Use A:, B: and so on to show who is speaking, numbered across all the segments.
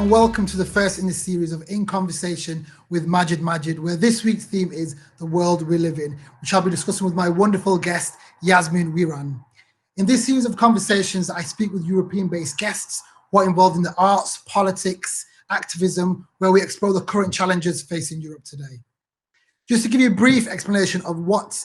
A: and welcome to the first in the series of In Conversation with Magid Magid, where this week's theme is the world we live in, which I'll be discussing with my wonderful guest, Yasmine Ouirhrane. In this series of conversations, I speak with European-based guests who are involved in the arts, politics, activism, where we explore the current challenges facing Europe today. Just to give you a brief explanation of what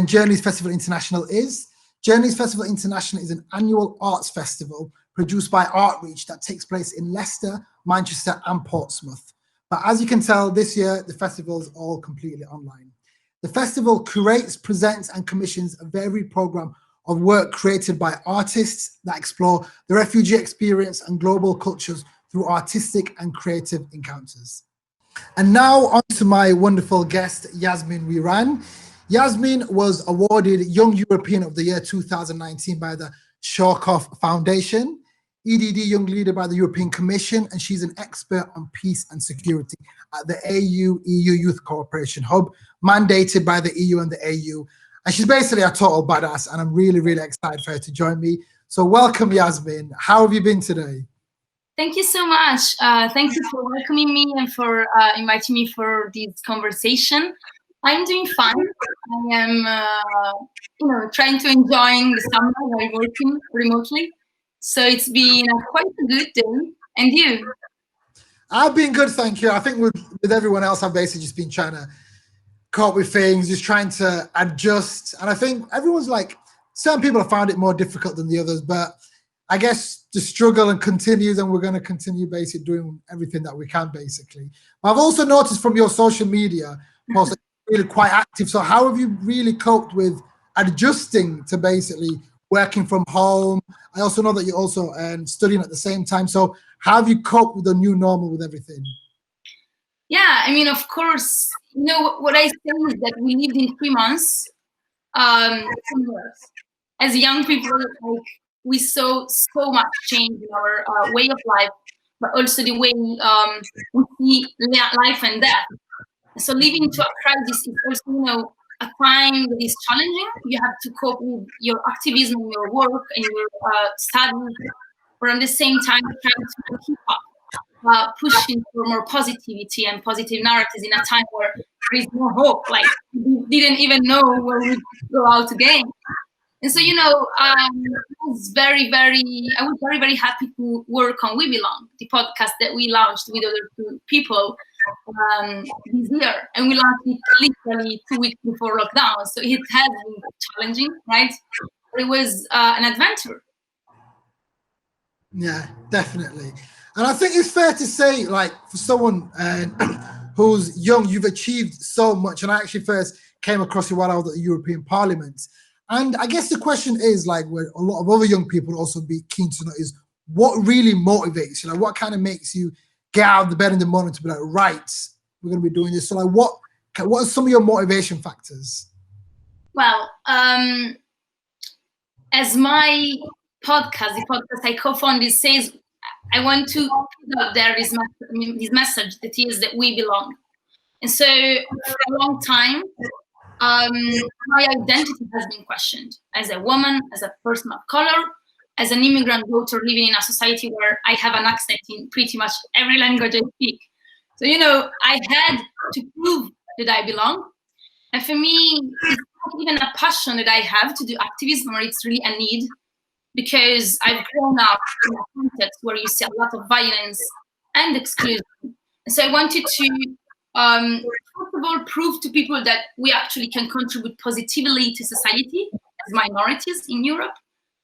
A: Journeys Festival International is, Journeys Festival International is an annual arts festival produced by Artreach that takes place in Leicester, Manchester and Portsmouth. But as you can tell, this year, the festival is all completely online. The festival curates, presents and commissions a varied program of work created by artists that explore the refugee experience and global cultures through artistic and creative encounters. And now on to my wonderful guest, Yasmine Ouirhrane. Yasmine was awarded Young European of the Year 2019 by the Schwarzkopf Foundation, EDD Young Leader by the European Commission, and she's an expert on peace and security at the AU-EU Youth Cooperation Hub, mandated by the EU and the AU. And she's basically a total badass, and I'm really, really excited for her to join me. So welcome, Yasmine. How have you been today?
B: Thank you so much. Thank you for welcoming me and for inviting me for this conversation. I'm doing fine. I am, trying to enjoy the summer while working remotely. So it's been quite a good day. And you?
A: I've been good, thank you. I think with everyone else, I've basically just been trying to cope with things, just trying to adjust. And I think everyone's like, some people have found it more difficult than the others, but I guess the struggle and continues, and we're going to continue basically doing everything that we can, basically. But I've also noticed from your social media posts, really quite active. So how have you really coped with adjusting to basically working from home? I also know that you're also studying at the same time. So how have you coped with the new normal with everything?
B: Yeah, I mean, of course, what I say is that we lived in 3 months. As young people, like, we saw so much change in our way of life, but also the way we see life and death. So living through a crisis is also, a time that is challenging. You have to cope with your activism, your work, and your studies, but at the same time trying to keep up, pushing for more positivity and positive narratives in a time where there is no hope. Like, we didn't even know where we'd go out again. And so, I was very, very happy to work on We Belong, the podcast that we launched with other 2 people this year. And we launched it literally 2 weeks before lockdown. So it has been challenging, right? But it was an adventure.
A: Yeah, definitely. And I think it's fair to say, like, for someone who's young, you've achieved so much. And I actually first came across you while I was at the European Parliament. And I guess the question is, like, where a lot of other young people also be keen to know is, what really motivates you? Like, what kind of makes you get out of the bed in the morning to be like, right, we're going to be doing this? So, like, what are some of your motivation factors?
B: Well, as my podcast, the podcast I co-founded says, I want to put out there this message that is that we belong. And so for a long time, my identity has been questioned as a woman, as a person of color, as an immigrant daughter living in a society where I have an accent in pretty much every language I speak. So, I had to prove that I belong. And for me, it's not even a passion that I have to do activism, or it's really a need, because I've grown up in a context where you see a lot of violence and exclusion. And so I wanted to first of all, prove to people that we actually can contribute positively to society as minorities in Europe,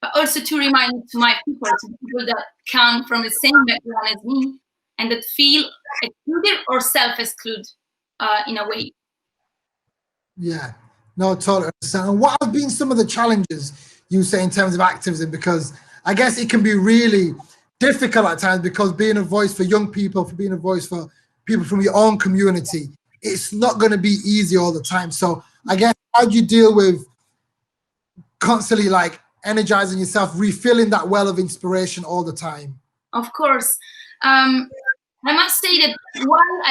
B: but also to remind to my people, to people that come from the same background as me and that feel excluded or self-exclude in a way.
A: Yeah, no, totally understand. And what have been some of the challenges you say in terms of activism? Because I guess it can be really difficult at times, because being a voice for young people, for being a voice for people from your own community, it's not going to be easy all the time. So I guess, how do you deal with constantly, like, energizing yourself, refilling that well of inspiration all the time?
B: Of course. I must say that while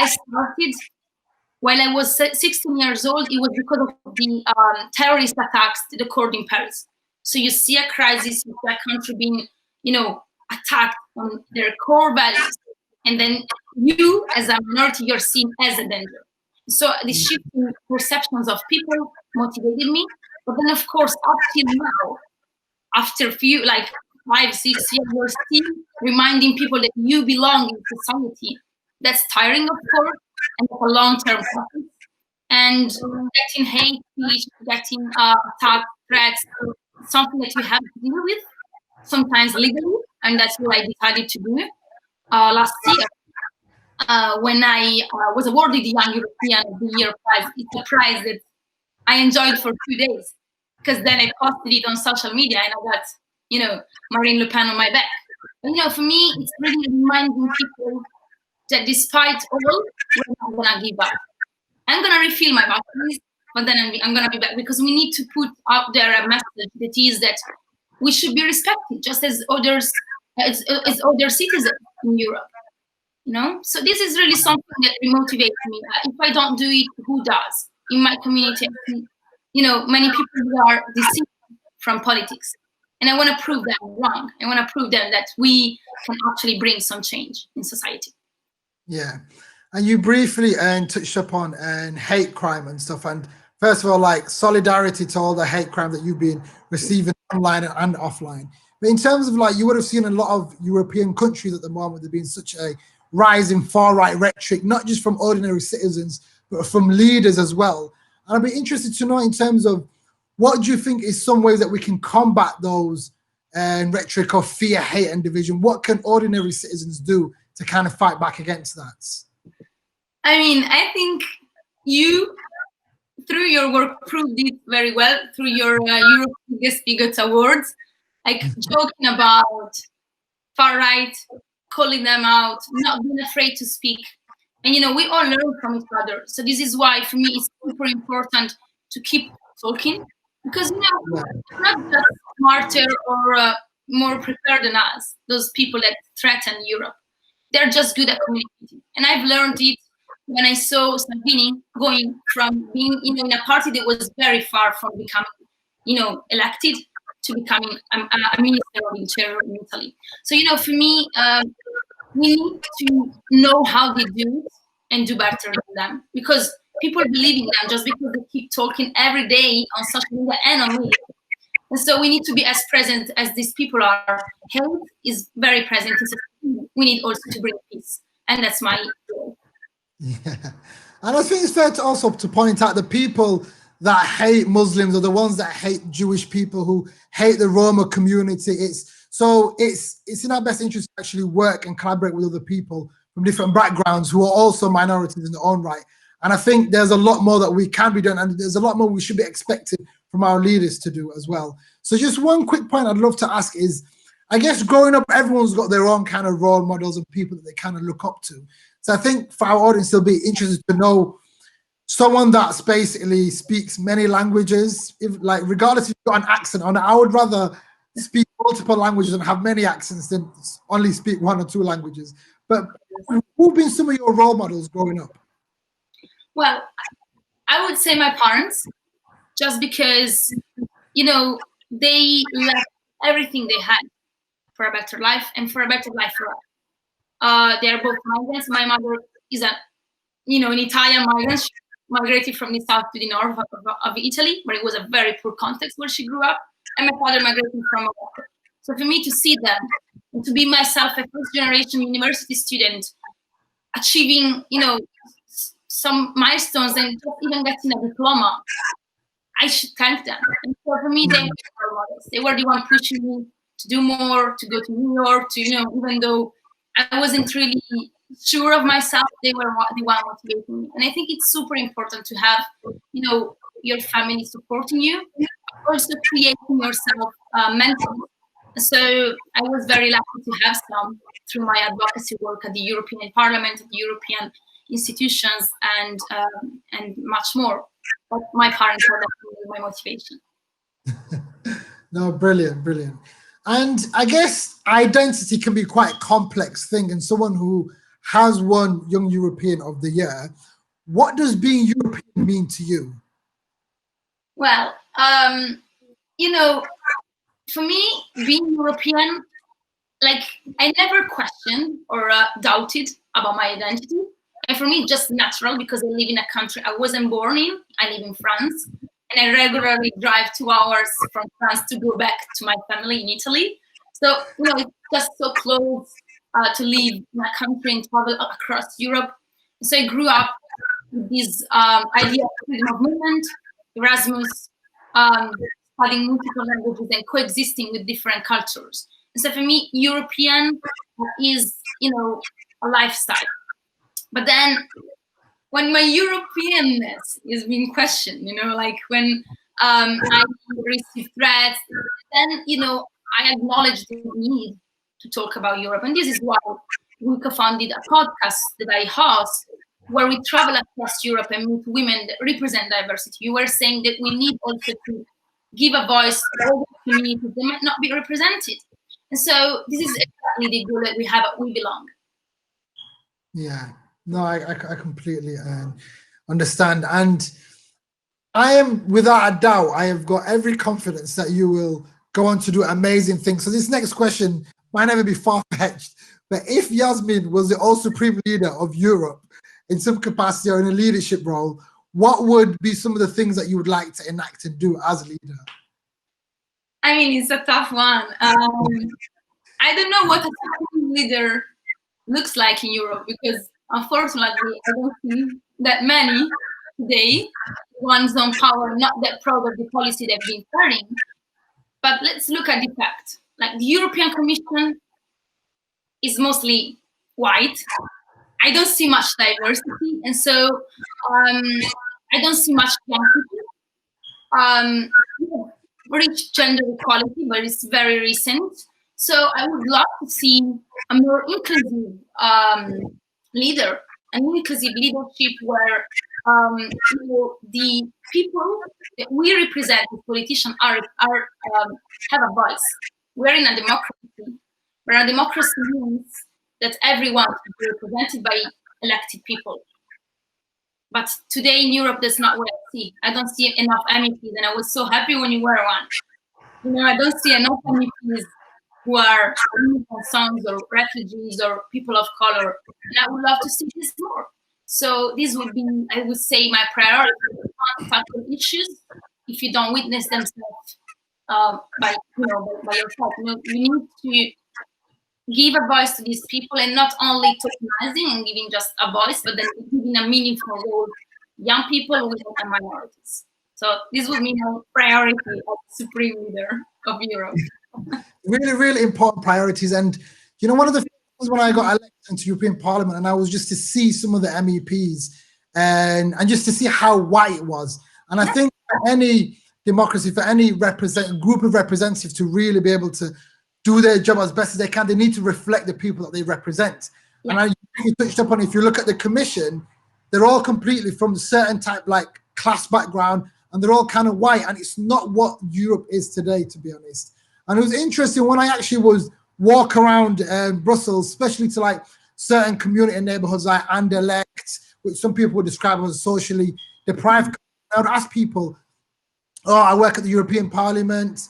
B: I was 16 years old, it was because of the terrorist attacks that occurred in Paris. So you see a crisis, you see a country being, attacked on their core values. and then you, as a minority, you're seen as a danger. So the shift in perceptions of people motivated me. But then, of course, up till now, after few, like 5, 6 years, you're still reminding people that you belong in society. That's tiring, of course, and it's a long-term process. And getting hate speech, getting attacks, threats, something that you have to deal with, sometimes legally, and that's what I decided to do last year. When I was awarded the Young European of the Year prize. It's a prize that I enjoyed for 2 days, because then I posted it on social media and I got, Marine Le Pen on my back. But, for me, it's really reminding people that despite all, we're not gonna give up. I'm gonna refill my batteries, but then I'm gonna be back, because we need to put out there a message that is that we should be respected just as others, as other citizens in Europe. So this is really something that motivates me. If I don't do it, who does? In my community, many people are deceived from politics, and I want to prove them wrong. I want to prove them that we can actually bring some change in society.
A: Yeah, and you briefly touched upon hate crime and stuff. And first of all, solidarity to all the hate crime that you've been receiving online and offline. But in terms of you would have seen a lot of European countries at the moment, there being such a rise in far-right rhetoric, not just from ordinary citizens, but from leaders as well. And I'd be interested to know, in terms of, what do you think is some ways that we can combat those rhetoric of fear, hate, and division? What can ordinary citizens do to kind of fight back against that?
B: I think you, through your work, proved it very well through your Europe Biggest Bigots Awards, joking about far-right, calling them out, not being afraid to speak. And, we all learn from each other. So this is why, for me, it's super important to keep talking, because, they're not just smarter or more prepared than us, those people that threaten Europe. They're just good at communicating. And I've learned it when I saw Salvini going from being, in a party that was very far from becoming, elected, to becoming a minister of interior in Italy. So, for me, we need to know how they do it and do better than them, because people believe in them just because they keep talking every day on social media and on media. And so we need to be as present as these people are. Hate is very present in society. We need also to bring peace, and that's my goal.
A: Yeah, and I think it's fair to also to point out the people that hate Muslims are the ones that hate Jewish people, who hate the Roma community. It's in our best interest to actually work and collaborate with other people from different backgrounds who are also minorities in their own right. And I think there's a lot more that we can be done, and there's a lot more we should be expected from our leaders to do as well. So just one quick point I'd love to ask is, I guess growing up, everyone's got their own kind of role models and people that they kind of look up to. So I think for our audience, they'll be interested to know someone that's basically speaks many languages, regardless if you've got an accent on it. I would rather speak multiple languages and have many accents than only speak 1 or 2 languages. But who've been some of your role models growing up?
B: Well, I would say my parents, just because, they left everything they had for a better life and for a better life for us. They are both migrants. My mother is an Italian migrant. She migrated from the south to the north of Italy, where it was a very poor context where she grew up. And my father migrated from Morocco. So for me to see them, and to be myself a first-generation university student, achieving, some milestones and just even getting a diploma, I should thank them. And so for me, they were role models. They were the one pushing me to do more, to go to New York, to, even though I wasn't really sure of myself, they were the one motivating me. And I think it's super important to have, your family supporting you, also creating yourself mentally. So I was very lucky to have some through my advocacy work at the European Parliament, at the European institutions, and much more. But my parents were definitely my motivation.
A: No, brilliant. And I guess identity can be quite a complex thing. And someone who has won Young European of the Year, what does being European mean to you?
B: Well, for me, being European, I never questioned or doubted about my identity. And for me, it's just natural because I live in a country I wasn't born in. I live in France, and I regularly drive 2 hours from France to go back to my family in Italy. So, it's just so close to live in a country and travel across Europe. So I grew up with this idea of freedom of movement, Erasmus, studying multiple languages and coexisting with different cultures. And so for me, European is, a lifestyle. But then when my Europeanness is being questioned, like when I receive threats, then, I acknowledge the need to talk about Europe. And this is why we co-founded a podcast that I host, where we travel across Europe and meet women that represent diversity. You were saying that we need also to give a voice to all the communities that might not be represented. And so this is exactly the goal that we have at We Belong.
A: Yeah, no, I completely understand. And I am, without a doubt, I have got every confidence that you will go on to do amazing things. So this next question might never be far-fetched, but if Yasmine was the all supreme leader of Europe in some capacity or in a leadership role, what would be some of the things that you would like to enact and do as a leader?
B: I mean, it's a tough one. I don't know what a supreme leader looks like in Europe, because unfortunately, I don't see that many today, ones on power, not that proud of the policy they've been carrying. But let's look at the fact. Like, the European Commission is mostly white. I don't see much diversity, and so I don't see much young people. Reach gender equality, but it's very recent. So I would love to see a more inclusive leader, an inclusive leadership where the people that we represent as politicians have a voice. We're in a democracy, where a democracy means that everyone should be represented by elected people. But today in Europe, that's not what I see. I don't see enough MEPs, and I was so happy when you were one. I don't see enough MEPs who are sons or refugees or people of color, and I would love to see this more. So this would be, I would say, my priority. You can't tackle issues if you don't witness themselves by yourself. You need to give a voice to these people, and not only tokenizing and giving just a voice, but then giving a meaningful role to young people, women, and minorities. So this would be my priority as supreme leader of Europe.
A: Really, really important priorities. And one of the things when I got elected into European Parliament, and I was just to see some of the MEPs and just to see how white it was. And I think for any democracy, for any group of representatives to really be able to do their job as best as they can, they need to reflect the people that they represent. Yeah. And you touched upon, if you look at the Commission, they're all completely from a certain type, like class background, and they're all kind of white, and it's not what Europe is today, to be honest. And it was interesting when I actually was walk around Brussels, especially to like certain community and neighborhoods like Anderlecht, which some people would describe as socially deprived. I would ask people, oh, I work at the European Parliament.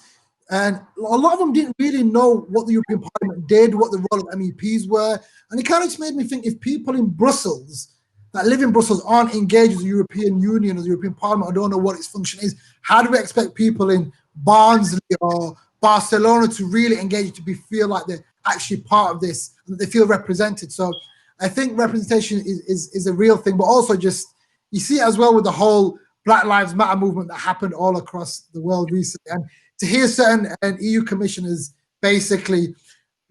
A: And a lot of them didn't really know what the European Parliament did, what the role of MEPs were. And it kind of just made me think, if people in Brussels that live in Brussels aren't engaged with the European Union or the European Parliament, or don't know what its function is, how do we expect people in Barnsley or Barcelona to really engage, to feel like they're actually part of this and that they feel represented? So I think representation is a real thing, but also just, you see it as well with the whole Black Lives Matter movement that happened all across the world recently. And to hear certain EU commissioners basically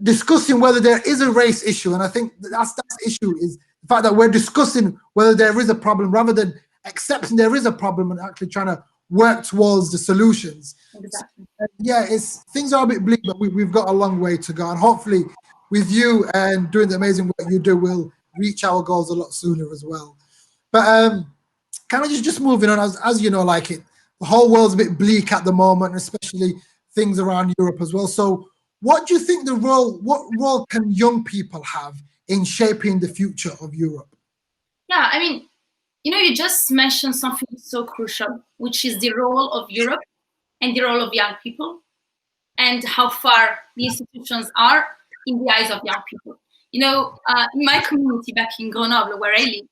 A: discussing whether there is a race issue, and I think that's the issue, is the fact that we're discussing whether there is a problem rather than accepting there is a problem and actually trying to work towards the solutions.
B: Exactly.
A: Yeah, things are a bit bleak, but we've got a long way to go, and hopefully with you and doing the amazing work you do, we'll reach our goals a lot sooner as well. But kind of just moving on, as you know, like the whole world's a bit bleak at the moment, especially things around Europe as well. So what do you think what role can young people have in shaping the future of Europe?
B: Yeah, I mean, you just mentioned something so crucial, which is the role of Europe and the role of young people, and how far the institutions are in the eyes of young people. In my community back in Grenoble, where I live,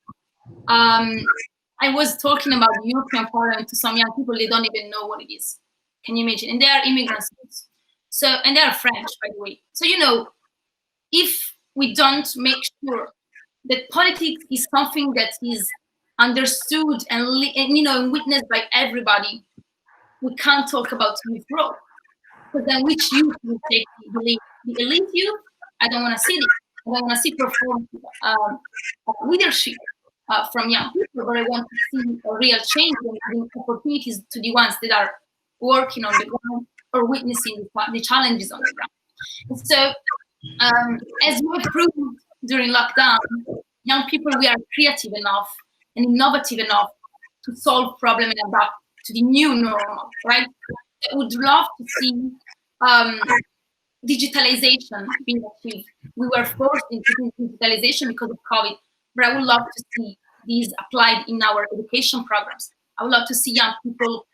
B: I was talking about the European Parliament to some young people. They don't even know what it is. Can you imagine? And they are immigrants. So, and they are French, by the way. So, if we don't make sure that politics is something that is understood and witnessed by everybody, we can't talk about youth growth. Because then which youth will take the elite youth? I don't want to see it. I don't want to see perform leadership from young people, but I want to see a real change and giving opportunities to the ones that are working on the ground or witnessing the challenges on the ground. So, as we have proved during lockdown, young people, we are creative enough and innovative enough to solve problems and adapt to the new normal, right? I would love to see digitalization being achieved. We were forced into digitalization because of COVID, but I would love to see these applied in our education programs. I would love to see young people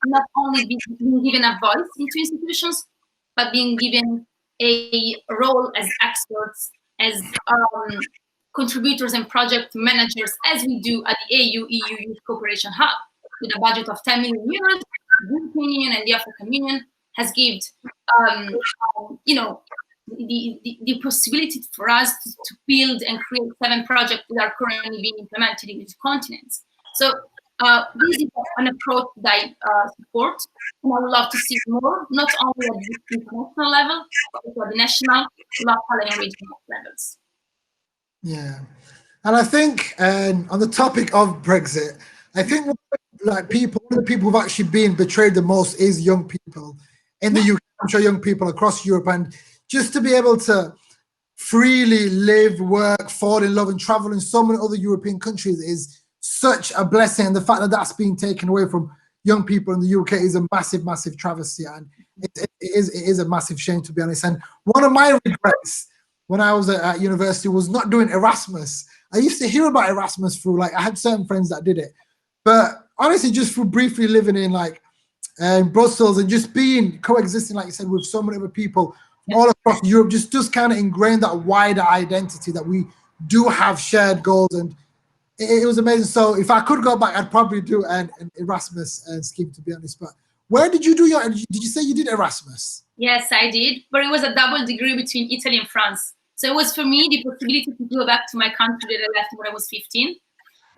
B: not only being given a voice into institutions, but being given a role as experts, as contributors and project managers, as we do at the AU EU Youth Cooperation Hub, with a budget of 10 million euros. The European Union and the African Union has given, the possibility for us to build and create 7 projects that are currently being implemented in these continents. So this is an approach that I support, and I would love to see more, not only at the international level, but also at the national, local, and regional levels.
A: Yeah, and I think on the topic of Brexit, I think one of the people who've actually been betrayed the most is young people in the UK. I'm sure young people across Europe, and just to be able to freely live, work, fall in love, and travel in so many other European countries is such a blessing. And the fact that that's being taken away from young people in the UK is a massive, massive travesty, and it is a massive shame, to be honest. And one of my regrets when I was at university was not doing Erasmus. I used to hear about Erasmus through, I had certain friends that did it, but honestly, just through briefly living in Brussels and just coexisting, like you said, with so many other people from all across Europe, just kind of ingrained that wider identity that we do have shared goals, and it was amazing. So if I could go back, I'd probably do an Erasmus scheme, to be honest. But where did you do did you say you did Erasmus?
B: Yes, I did, but it was a double degree between Italy and France. So it was for me the possibility to go back to my country that I left when I was 15.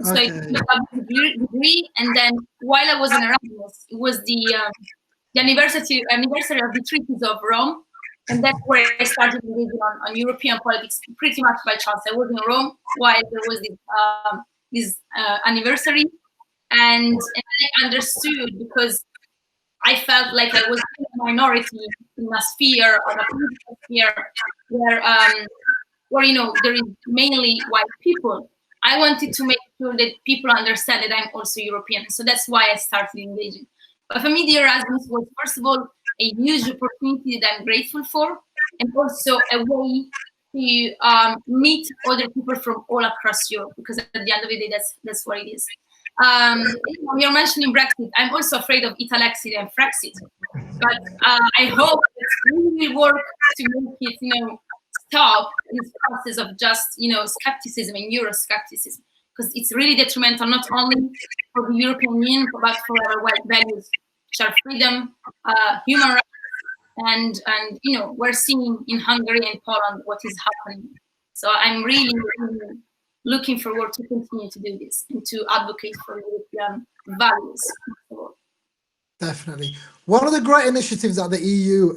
B: So it was a double degree, and then while I was in Erasmus, it was the anniversary of the treaties of Rome, and that's where I started engaging on European politics pretty much by chance. I was in Rome while there was this anniversary, and I understood, because I felt like I was a minority in a sphere, or a political sphere, where there is mainly white people. I wanted to make sure that people understand that I'm also European. So that's why I started engaging. But for me, the Erasmus was, first of all, a huge opportunity that I'm grateful for, and also a way to meet other people from all across Europe, because at the end of the day, that's what it is. You're mentioning Brexit. I'm also afraid of Italexit and Frexit, but I hope that we will work to make it, stop this process of just, skepticism and Euroscepticism, because it's really detrimental not only for the European Union, but for our values, which are freedom, human rights, and we're seeing in Hungary and Poland what is happening. So I'm really, really looking forward to continue to do this and to advocate for European values.
A: Definitely. One of the great initiatives that the EU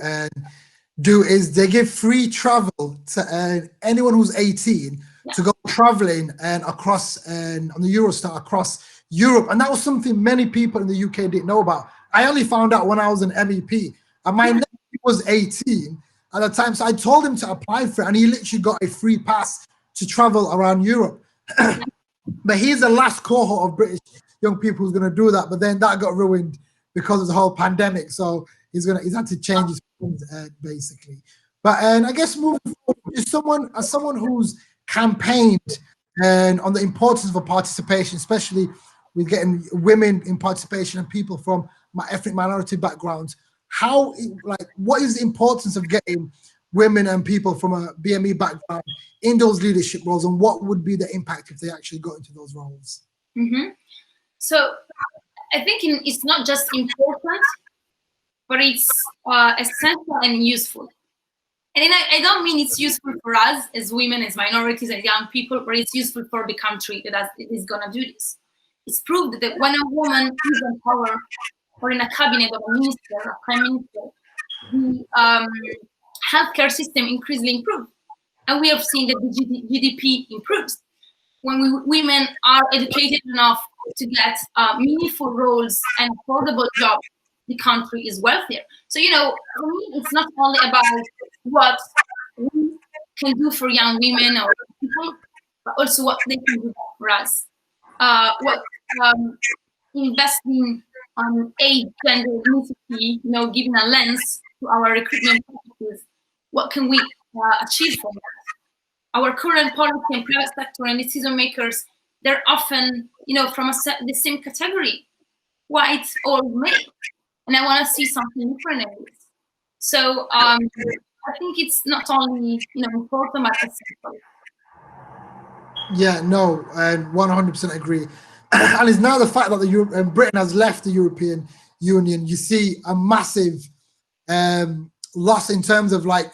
A: do is they give free travel to anyone who's 18 to go traveling across on the Eurostar across Europe. And that was something many people in the UK didn't know about. I only found out when I was an MEP, and my nephew was 18 at the time. So I told him to apply for it, and he literally got a free pass to travel around Europe. But he's the last cohort of British young people who's going to do that. But then that got ruined because of the whole pandemic. So he's had to change his plans, basically. But I guess moving forward, as someone who's campaigned on the importance of participation, especially with getting women in participation and people from ethnic minority backgrounds, what is the importance of getting women and people from a BME background in those leadership roles, and what would be the impact if they actually got into those roles?
B: So I think it's not just important, but it's essential and useful. And I don't mean it's useful for us as women, as minorities, as young people, but it's useful for the country that is going to do this. It's proved that when a woman is in power or in a cabinet of a minister, a prime minister, the healthcare system increasingly improves. And we have seen that the GDP improves. When women are educated enough to get meaningful roles and affordable jobs, the country is wealthier. So, for me, it's not only about what we can do for young women or people, but also what they can do for us. Investing on age, gender, ethnicity, giving a lens to our recruitment practices, what can we achieve from that? Our current policy and private sector and decision makers, they're often, from the same category, white or male. And I want to see something different in this. So I think it's not only important, but essential.
A: Yeah, no, and 100% agree. And it's now the fact that Britain has left the European Union. You see a massive loss in terms of like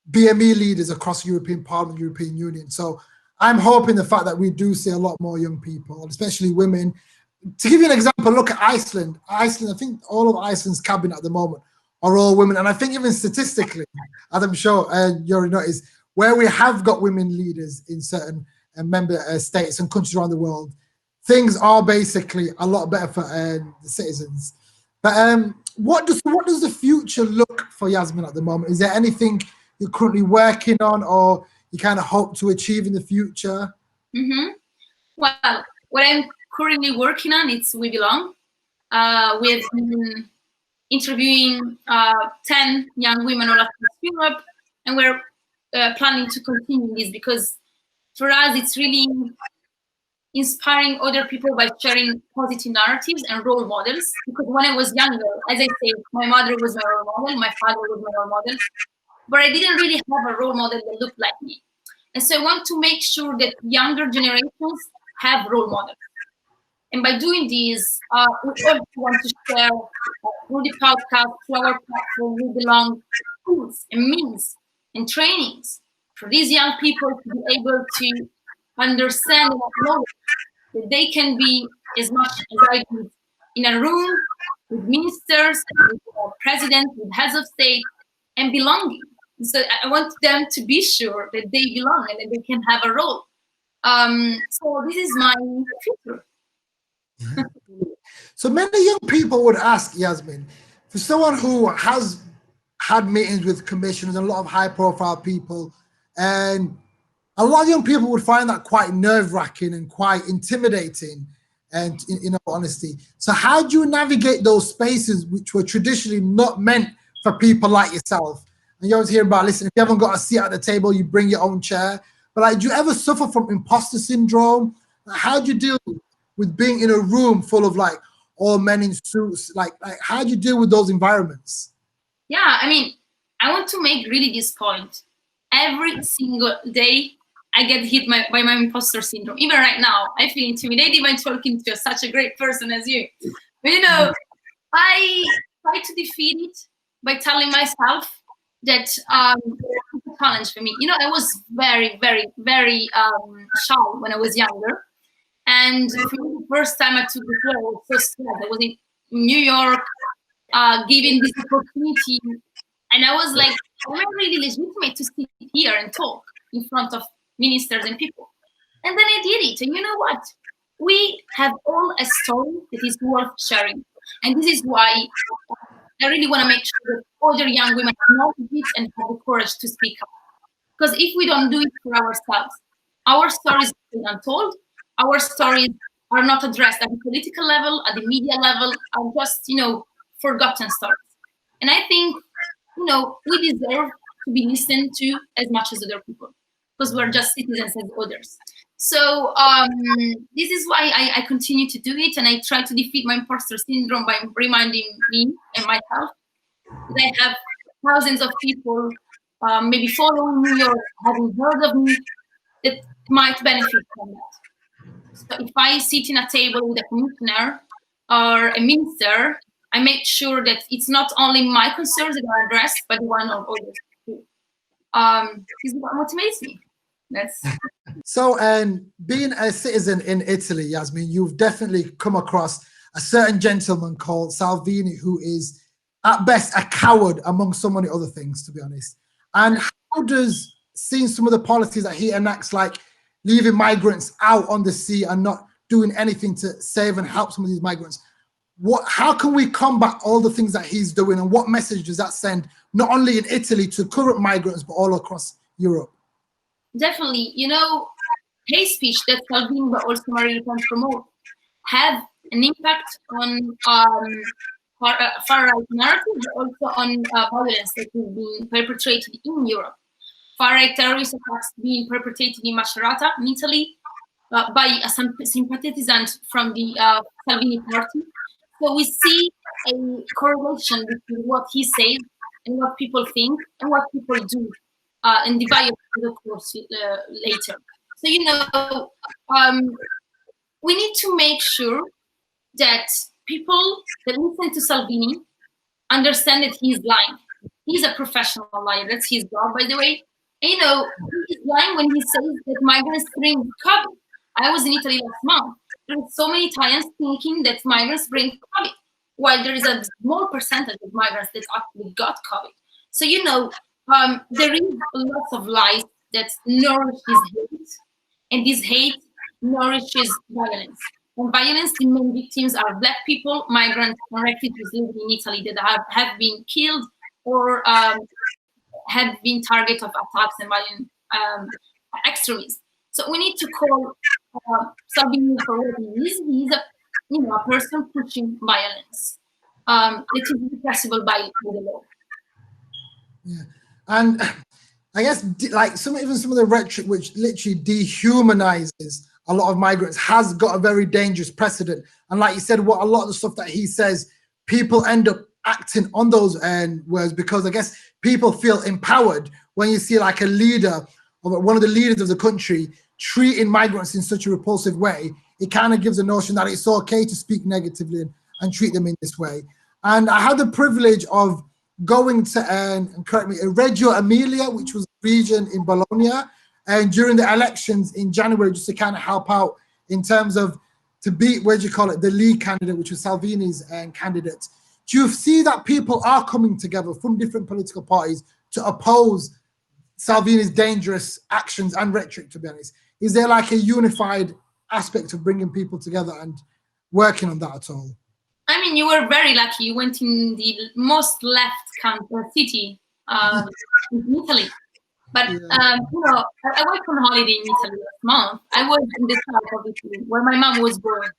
A: BME leaders across European Parliament, European Union. So I'm hoping the fact that we do see a lot more young people, especially women. To give you an example, look at Iceland. I think all of Iceland's cabinet at the moment are all women. And I think even statistically, as I'm sure you already noticed, where we have got women leaders in certain member states and countries around the world, things are basically a lot better for the citizens. But what does the future look for Yasmine at the moment? Is there anything you're currently working on or you kind of hope to achieve in the future?
B: Well, what I'm currently working on, it's We Belong. We've been interviewing 10 young women all across Europe, and we're planning to continue this because for us, it's really inspiring other people by sharing positive narratives and role models. Because when I was younger, as I say, my mother was my role model, my father was my role model, but I didn't really have a role model that looked like me. And so I want to make sure that younger generations have role models. And by doing this, we also want to share through the podcast, through our platform, We Belong, tools and means and trainings for these young people to be able to understand and acknowledge that they can be as much as I do in a room with ministers, with presidents, with heads of state, and belonging. So I want them to be sure that they belong and that they can have a role. So this is my future.
A: So many young people would ask, Yasmine, for someone who has had meetings with commissioners and a lot of high-profile people, and a lot of young people would find that quite nerve-wracking and quite intimidating, and in all honesty. So how do you navigate those spaces which were traditionally not meant for people like yourself? And you always hear about, listen, if you haven't got a seat at the table, you bring your own chair. But like, do you ever suffer from imposter syndrome? How do you deal with being in a room full of like all men in suits? Like how do you deal with those environments?
B: Yeah, I mean, I want to make really this point. Every single day, I get hit by my imposter syndrome. Even right now, I feel intimidated by talking to such a great person as you. But I try to defeat it by telling myself that it's a challenge for me. I was very, very, very shy when I was younger. And for me, the first time I took the floor, I was so scared. I was in New York, given this opportunity. And I was like, am I really legitimate to sit here and talk in front of ministers and people? And then I did it. And you know what? We have all a story that is worth sharing. And this is why I really want to make sure that other young women know this and have the courage to speak up. Because if we don't do it for ourselves, our stories are untold. Our stories are not addressed at the political level, at the media level, are just, forgotten stories. And I think, we deserve to be listened to as much as other people, because we're just citizens as others. So this is why I continue to do it, and I try to defeat my imposter syndrome by reminding me and myself that I have thousands of people maybe following me or having heard of me, that might benefit from that. So if I sit in a table with a commissioner or a minister, I make sure that it's not only my concerns that are addressed, but the one of others too. This is what motivates me. That's
A: So, and being a citizen in Italy, Yasmine, you've definitely come across a certain gentleman called Salvini, who is at best a coward among so many other things, to be honest. And how does seeing some of the policies that he enacts, like leaving migrants out on the sea and not doing anything to save and help some of these migrants, how can we combat all the things that he's doing, and what message does that send, not only in Italy to current migrants, but all across Europe?
B: definitely, hate speech that Salvini but also Marie Le Pen promote have an impact on far-right narrative, but also on violence that is being perpetrated in Europe. Far-right terrorist attacks being perpetrated in Macerata, in Italy, by a sympathizant from the Salvini party. So we see a correlation between what he says and what people think and what people do, and the violence, of course, later. So, we need to make sure that people that listen to Salvini understand that he's lying. He's a professional liar. That's his job, by the way. And, he's lying when he says that migrants bring COVID. I was in Italy last month. There are so many Italians thinking that migrants bring COVID, while there is a small percentage of migrants that actually got COVID. So, there is lots of lies that nourish this hate, and this hate nourishes violence. And violence, the main victims are Black people, migrants, and refugees living in Italy that have been killed or have been target of attacks and violent extremism. So we need to call Salvini for what he is. He is a person pushing violence. It is repressible by the law.
A: Yeah, and I guess like some of the rhetoric which literally dehumanizes a lot of migrants has got a very dangerous precedent. And like you said, what a lot of the stuff that he says, people end up acting on those words, because I guess people feel empowered when you see like a leader, or one of the leaders of the country, treating migrants in such a repulsive way. It kind of gives a notion that it's okay to speak negatively and treat them in this way. And I had the privilege of going to, and correct me, Reggio Emilia, which was a region in Bologna, and during the elections in January, just to kind of help out in terms of to beat, the lead candidate, which was Salvini's candidate. Do you see that people are coming together from different political parties to oppose Salvini's dangerous actions and rhetoric, to be honest? Is there like a unified aspect of bringing people together and working on that at all?
B: I mean, you were very lucky. You went in the most left city in Italy. But, I went on holiday in Italy last month. I was in the south of Italy, where my mom was born.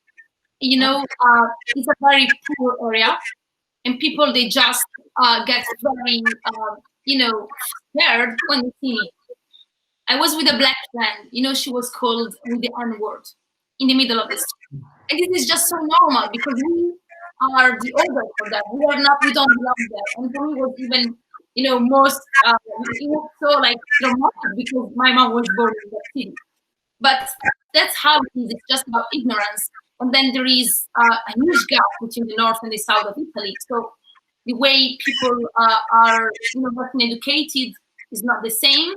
B: It's a very poor area, and people, they just get very, scared when they see me. I was with a Black friend. She was called with the N-word in the middle of the street. And this is just so normal, because we are the older for that. We don't belong there. And for me, it was even, most, it was so like dramatic, because my mom was born in that city. But that's how it is. It's just about ignorance. And then there is a huge gap between the north and the south of Italy. So the way people are, getting educated is not the same.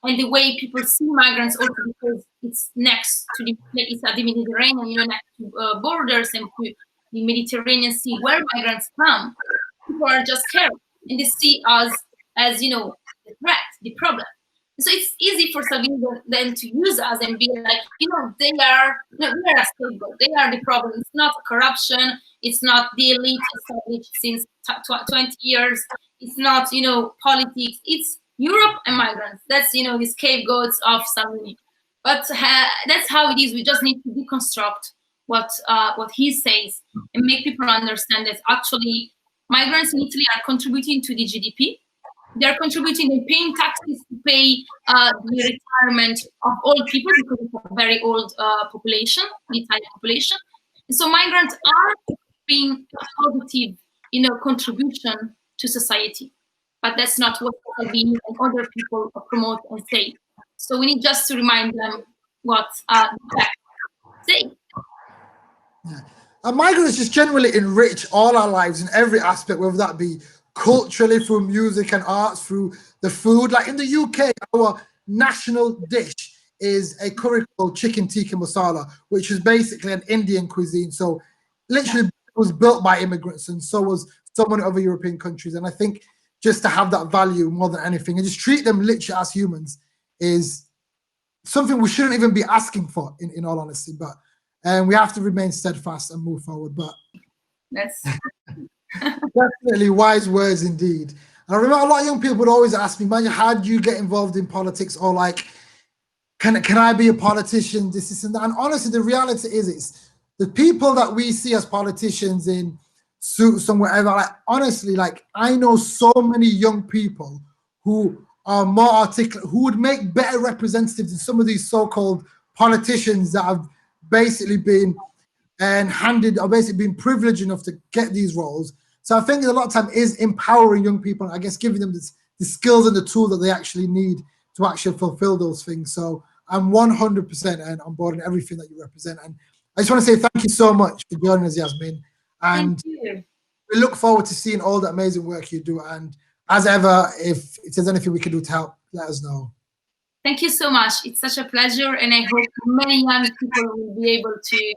B: And the way people see migrants, also because it's next to the Mediterranean, next to borders and to the Mediterranean Sea, where migrants come, people are just scared, and they see us as, the threat, the problem. So it's easy for Salvini then to use us and be like, they are, we are a scapegoat. They are the problem. It's not corruption. It's not the elite established since 20 years. It's not, politics. It's Europe and migrants. That's, the scapegoats of Salvini. But that's how it is. We just need to deconstruct what he says and make people understand that actually migrants in Italy are contributing to the GDP. They're contributing and paying taxes to pay the retirement of old people, because it's a very old population, the Italian population. And so migrants are being a positive, contribution to society. but that's not what Salvini and other people promote and say. So we need just to remind them what the facts say.
A: Yeah. Migrants just generally enrich all our lives in every aspect, whether that be culturally, through music and arts, through the food. Like in the UK, our national dish is a curry called chicken tikka masala, which is basically an Indian cuisine. So literally it was built by immigrants, and so was so many other European countries. And I think just to have that value more than anything and just treat them literally as humans is something we shouldn't even be asking for, in all honesty. But we have to remain steadfast and move forward. But
B: that's
A: definitely wise words indeed. And I remember a lot of young people would always ask me, man, how do you get involved in politics? Or like, can I be a politician? This and that. And honestly, the reality is, it's the people that we see as politicians in suits and whatever. Like, honestly, like I know so many young people who are more articulate, who would make better representatives than some of these so-called politicians that have basically been handed or basically been privileged enough to get these roles. So I think a lot of time is empowering young people, and I guess giving them the skills and the tools that they actually need to actually fulfill those things. So I'm 100% on board in everything that you represent. And I just want to say thank you so much for joining us, Yasmine. And we look forward to seeing all the amazing work you do. And as ever, if there's anything we can do to help, let us know.
B: Thank you so much. It's such a pleasure, and I hope many young people will be able to,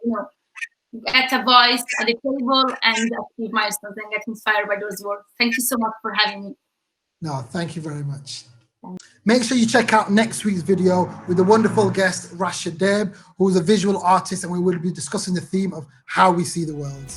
B: get a voice at the table and achieve milestones and get inspired by those works. Thank you so much for having me.
A: No, thank you very much. Make sure you check out next week's video with the wonderful guest, Rasha Deb, who is a visual artist, and we will be discussing the theme of how we see the world.